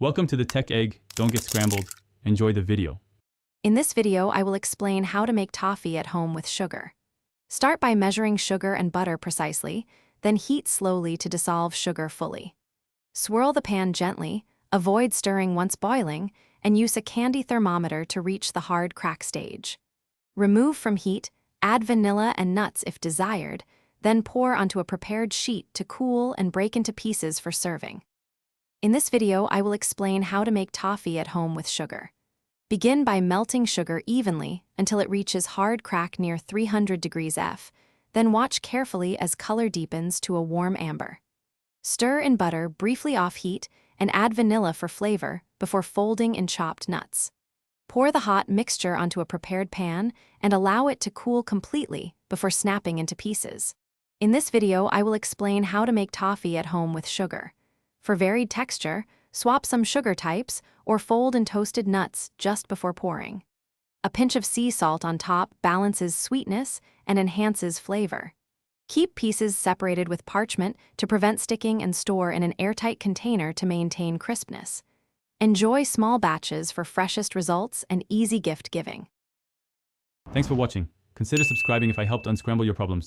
Welcome to the Tech Egg. Don't get scrambled. Enjoy the video. In this video, I will explain how to make toffee at home with sugar. Start by measuring sugar and butter precisely, then heat slowly to dissolve sugar fully. Swirl the pan gently, avoid stirring once boiling, and use a candy thermometer to reach the hard crack stage. Remove from heat, add vanilla and nuts if desired, then pour onto a prepared sheet to cool and break into pieces for serving. In this video, I will explain how to make toffee at home with sugar. Begin by melting sugar evenly until it reaches hard crack near 300 degrees F, then watch carefully as color deepens to a warm amber. Stir in butter briefly off heat and add vanilla for flavor before folding in chopped nuts. Pour the hot mixture onto a prepared pan and allow it to cool completely before snapping into pieces. In this video, I will explain how to make toffee at home with sugar. For varied texture, swap some sugar types or fold in toasted nuts just before pouring. A pinch of sea salt on top balances sweetness and enhances flavor. Keep pieces separated with parchment to prevent sticking and store in an airtight container to maintain crispness. Enjoy small batches for freshest results and easy gift giving. Thanks for watching. Consider subscribing if I helped unscramble your problems.